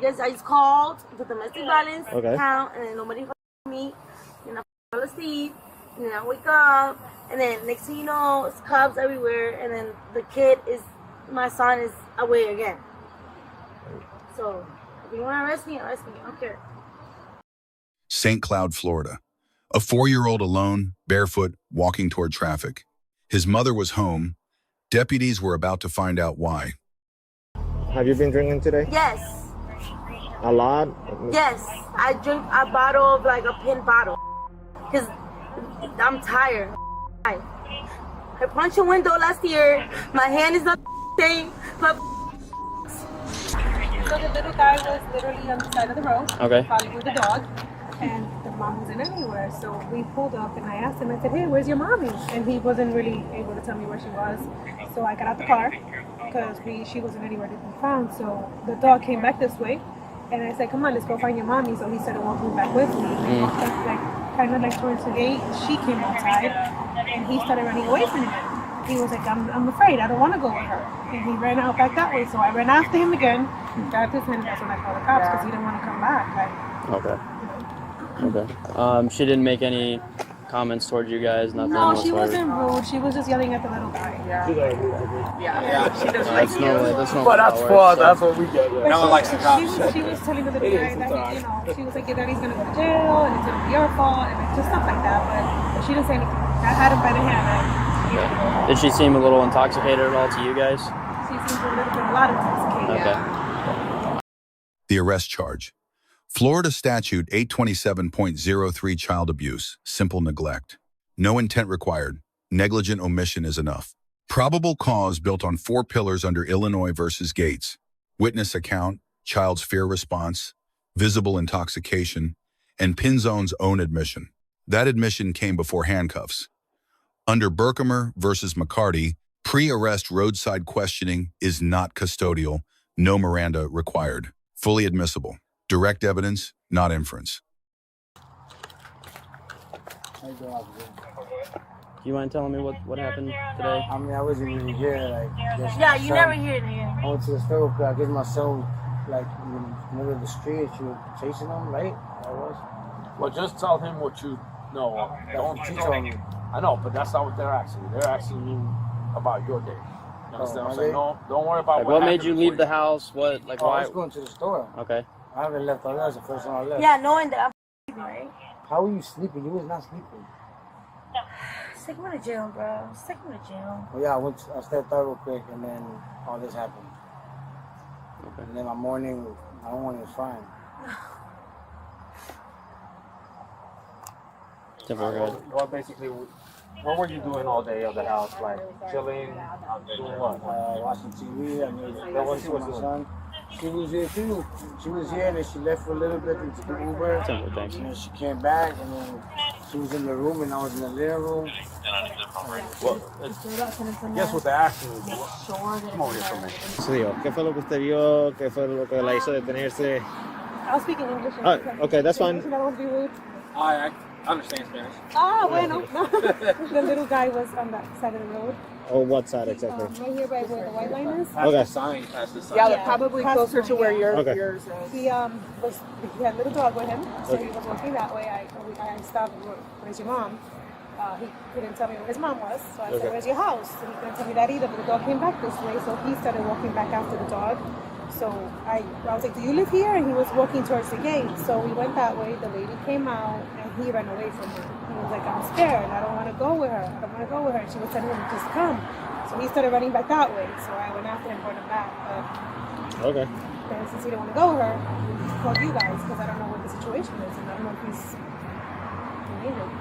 guess I just called the domestic violence account, and then nobody called me. And I fell asleep, and then I wake up, and then next thing you know, it's cops everywhere, and then my son is away again. So if you want to arrest me, I don't care. St. Cloud, Florida. A 4-year-old alone, barefoot, walking toward traffic. His mother was home. Deputies were about to find out why. Have you been drinking today? Yes. A lot? Yes. I drink a bottle of like a pin bottle. Because I'm tired. I punched a window last year. My hand is not the same. So the little guy was literally on the side of the road, following with the dog, and the mom wasn't anywhere. So we pulled up, and I asked him, I said, hey, where's your mommy? And he wasn't really able to tell me where she was. So I got out the car, because she wasn't anywhere to be found. So the dog came back this way, and I said, come on, let's go find your mommy. So he started walking back with me. Kind of like towards the gate. She came outside, and he started running away from her. He was like, I'm afraid, I don't want to go with her. And he ran out back that way, so I ran after him again, grabbed his hand, and that's when I called the cops, because he didn't want to come back. Okay. She didn't make any comments towards you guys, nothing? No, she wasn't rude, she was just yelling at the little guy. She doesn't like you. But that's fun, that's what we get. No one likes the cops. She was telling the little guy that she was like, your daddy's going to go to jail, and it's going to be your fault, and just stuff like that, but she didn't say anything. I had him by the hand. Did she seem a little intoxicated at all to you guys? She seemed a lot intoxicated. Okay. The arrest charge. Florida Statute 827.03 child abuse, simple neglect. No intent required. Negligent omission is enough. Probable cause built on 4 pillars under Illinois versus Gates. Witness account, child's fear response, visible intoxication, and Pinzon's own admission. That admission came before handcuffs. Under Berkemer versus McCarty, pre-arrest roadside questioning is not custodial, no Miranda required. Fully admissible. Direct evidence, not inference. You mind telling me what happened today? I mean, I wasn't really here. You never hear it here. I went to the store because I guess my son, like, in the middle of the street, she was chasing him, right? I was. Well, just tell him what you know. She told me. I know, but that's not what they're asking you. They're asking you about your day. You understand what I'm saying? No, don't worry about what made you leave the house. Why? I was going to the store. Okay. I haven't left all that. That's the first time I left. Yeah, knowing that I'm sleeping, right? How were you sleeping? You was not sleeping. Just take me to jail, bro. Just take me to jail. Well, yeah, I stepped out real quick, and then all this happened. Okay. And then my morning was fine. Well, basically, what were you doing all day at the house? Like chilling, doing what? Watching TV. I mean, she was the son. She was here too. She was here, and then she left for a little bit and took an Uber. And then she came back, and then she was in the room, and I was in the living room. Well, guess what the action is? Come over here for me. ¿Qué fue lo que usted vio? ¿Qué fue lo que la hizo detenerse? I'll speak in English. Okay, that's fine. I don't want to be rude. I understand Spanish. Bueno. The little guy was on that side of the road. On what side exactly? Right here by where the white line is. Okay. Past the sign. Yeah, probably closer to where yours is. He had a little dog with him, so he was walking that way. I stopped, where's your mom? He couldn't tell me where his mom was, so I said, where's your house? And he couldn't tell me that either, but the dog came back this way, so he started walking back after the dog. So I was like, do you live here? And he was walking towards the gate. So we went that way. The lady came out, and he ran away from her. He was like, I'm scared. I don't want to go with her. I don't want to go with her. She was telling him, just come. So he started running back that way. So I went after him, brought him back. Okay. But since he didn't want to go with her, he called you guys because I don't know what the situation is. And I don't know if he's related.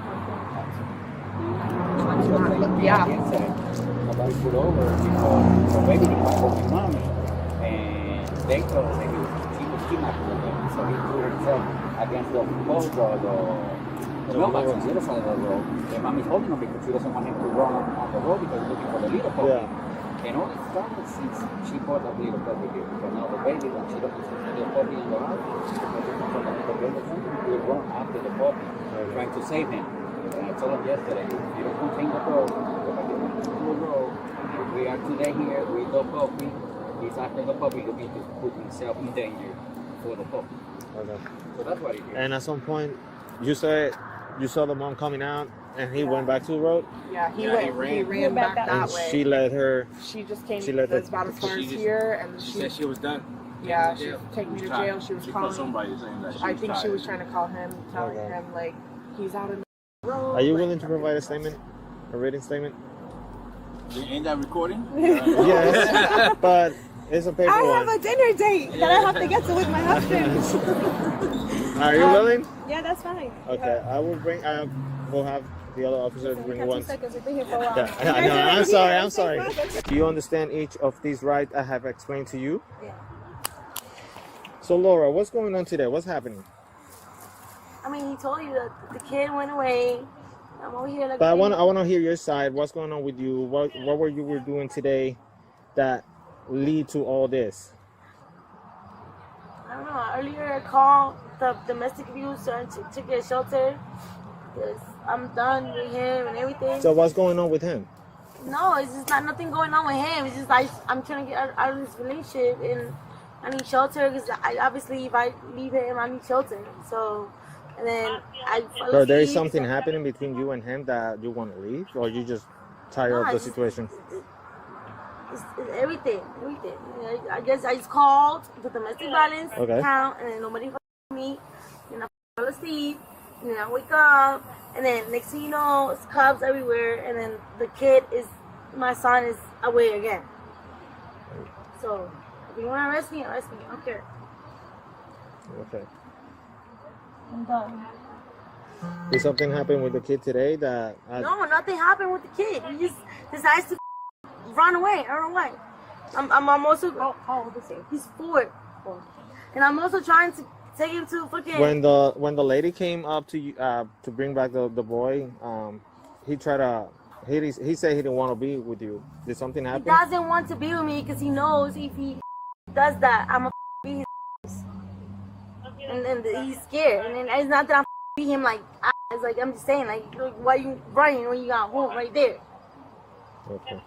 Yeah. Somebody put over because maybe he might hold his mommy. And they told him he was kidnapped with them. So he threw himself against the post or the mailbox on the other side of the road. The mommy's holding him because she doesn't want him to run on the road because he's looking for the little puppy. Yeah. And all it started since she bought that little puppy here. So now the baby, when she doesn't see the little puppy in the house, the baby will run after the puppy, trying to save him. And I told him yesterday, you don't contain the dog, go back to the road. We are today here with the puppy. He's after the puppy looking to put himself in danger before the post. Okay. So that's what he did. And at some point, you said you saw the mom coming out, and he went back to the road. Yeah, he ran back that And way. she let her. She just came. She let That's the- about as far as here, and She said she was done. yeah, she took me to jail. She was She calling. called somebody saying that she I was think she tired. was trying to call him, telling Okay. him like he's out in the road. Are you like- willing to provide a statement, a written statement? Ain't that recording? Yes, but it's a paper I have one. a dinner date that I have to get to with my husband. Are you willing? Yeah, that's fine. Okay, I will bring. We'll have the other officers bring Got 2 one. seconds. We've been here for a while. Yeah, I know. I'm sorry. I'm sorry. Do you understand each of these rights I have explained to you? Yeah. So Laura, what's going on today? What's happening? I mean, he told you that the kid went away. I'm over here like. But I want to hear your side. What's going on with you? What were you doing today that lead to all this? I don't know. Earlier, I called the domestic abuse to get shelter because I'm done with him and everything. So what's going on with him? No, it's just not nothing going on with him. It's just I'm trying to get out of this relationship and I need shelter because obviously if I leave him, I need shelter. So, and then I fell Bro, there is asleep. something happening between you and him that you want to leave, or you just tired of the it's- situation? It's everything. I guess I just called the domestic violence Okay. account and then nobody me. And I fell asleep and then I wake up and then next thing you know, it's cops everywhere and then my son is away again. So if you want to arrest me, arrest me. I don't care. Okay. I'm done. Did something happen with the kid today that? No, nothing happened with the kid. He just decides to run away. I don't know why. I'm also. How old is he? He's 4. And I'm also trying to take him to fucking. When the lady came up to you to bring back the boy, he tried to. He said he didn't want to be with you. Did something He happen? doesn't want to be with me because he knows if he does that, I'm gonna be his ass. And he's scared. And then it's not that I'm be him like. It's like I'm just saying like why you running when you got home right there. Okay.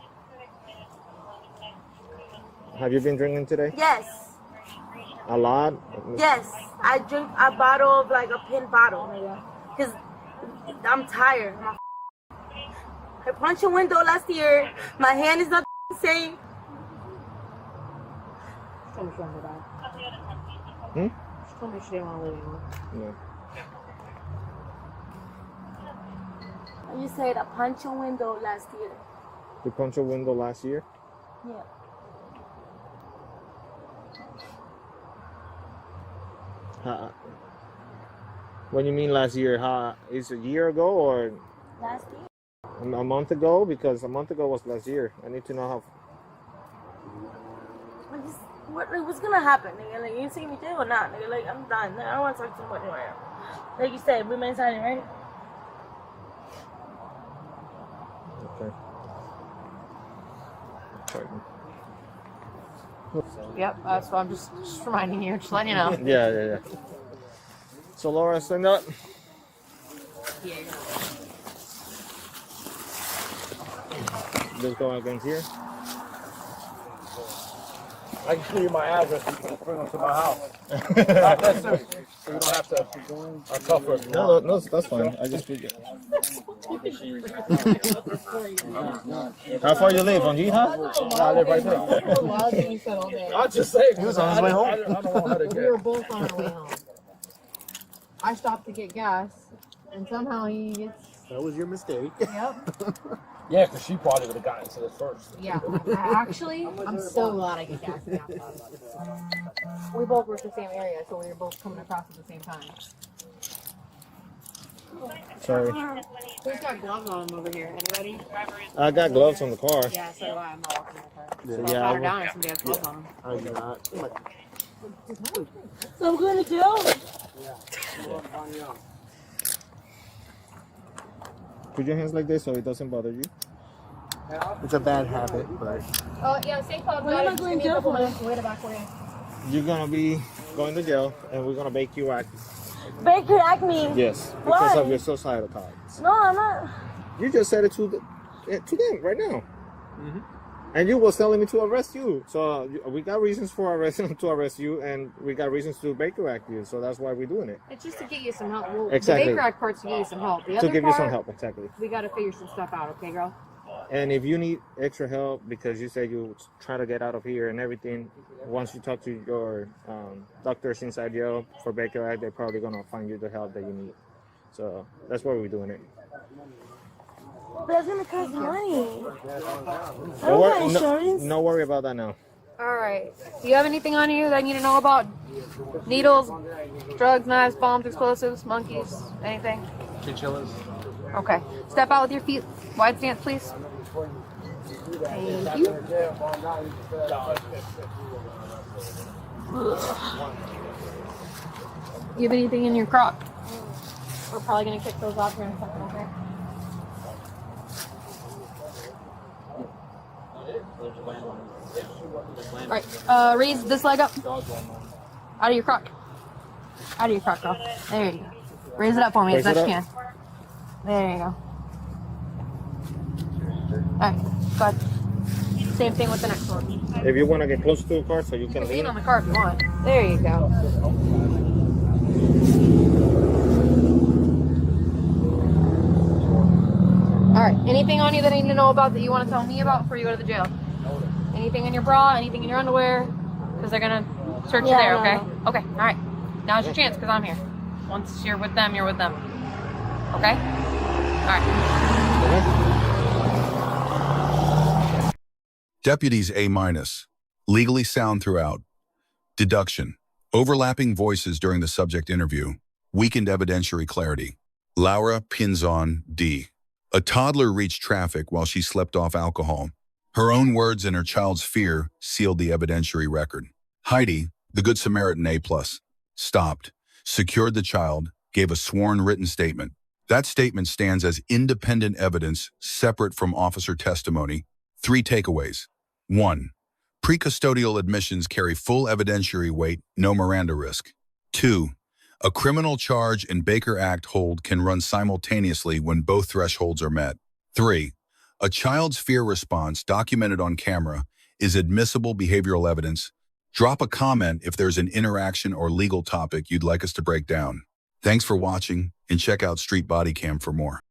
Have you been drinking today? Yes. A lot? Yes. I drink a bottle of like a pin bottle. Because I'm tired. I punched a window last year. My hand is not the same. Hmm? She told me she didn't want to live anymore. No. You said I punched a window last year. You punched a window last year? Yeah. When you mean last year, is it a year ago or Last year? a month ago? Because a month ago was last year. I need to know how. What's gonna happen, nigga? Like, you see me do or not, nigga? Like, I'm done. I don't want to talk too much right now. Like you said, remain silent, right? Okay. Yep, that's why I'm just reminding you, just letting you know. Yeah. So Laura, stand up. Just go against here. I can give you my address. You can bring them to my house. That's it. So you don't have to. I'll cover it. No, that's fine. I just figured. How far you live on Jihad? I live right there. I'll just say He was on his way home. I don't know how to We get. were both on our way home. I stopped to get gas, and somehow he gets. That was your mistake. Yep. Yeah, because she probably would have gotten to this first. Yeah. Actually, I'm so glad I get gas now. We both work the same area, so we were both coming across at the same time. Sorry. Who's got gloves on him over here? Anybody? I got gloves on the car. Yeah, so do I. I'm not walking in the car. So, So yeah, I'll pat her down if somebody has gloves on him. I do not. So I'm going to jail? Put your hands like this so it doesn't bother you. It's a bad habit, but Oh, yeah, St. Cloud What am I got it. Just going give me to a jail couple for? minutes. Wait back for you. you're gonna be going to jail, and we're gonna make you act. Baker Acme. Yes, because Why? of your suicidal thoughts. No, I'm not. You just said it to them right now. And you was telling me to arrest you. So we got reasons for to arrest you, and we got reasons to Baker Act you. So that's why we're doing it. It's just to get you some help. Well, Exactly. The Baker Act part's to get you some help. The To other give you some part, help, exactly. We got to figure some stuff out, okay, girl? And if you need extra help because you said you try to get out of here and everything, once you talk to your doctors inside jail for Baker Act, they're probably going to find you the help that you need. So that's why we're doing it. But that's gonna cost money. I don't got insurance. No worry about that now. All right. Do you have anything on you that I need to know about? Needles, drugs, knives, bombs, explosives, monkeys, anything? Chinchillas. Okay. Step out with your feet. Wide stance, please. Thank you. You have anything in your crock? We're probably going to kick those off here in a second, okay? All right, raise this leg up. Out of your crock. Out of your crock, girl. There you go. Raise it up for me as best you can. There you go. All right, go ahead. Same thing with the next one. If you want to get close to the car so you can lean on the car if you want. There you go. All right, anything on you that I need to know about that you want to tell me about before you go to the jail? Anything in your bra, anything in your underwear? Because they're going to search you there, okay? No. Okay, all right. Now's your chance because I'm here. Once you're with them, you're with them. Okay? All right. Deputies A-, legally sound throughout. Deduction, overlapping voices during the subject interview, weakened evidentiary clarity. Laura Pinzon, D. A toddler reached traffic while she slept off alcohol. Her own words and her child's fear sealed the evidentiary record. Heidi, the Good Samaritan A+, stopped, secured the child, gave a sworn written statement. That statement stands as independent evidence separate from officer testimony. 3 takeaways. 1. Pre-custodial admissions carry full evidentiary weight, no Miranda risk. 2. A criminal charge and Baker Act hold can run simultaneously when both thresholds are met. 3. A child's fear response documented on camera is admissible behavioral evidence. Drop a comment if there's an interaction or legal topic you'd like us to break down. Thanks for watching, and check out Street Bodycam for more.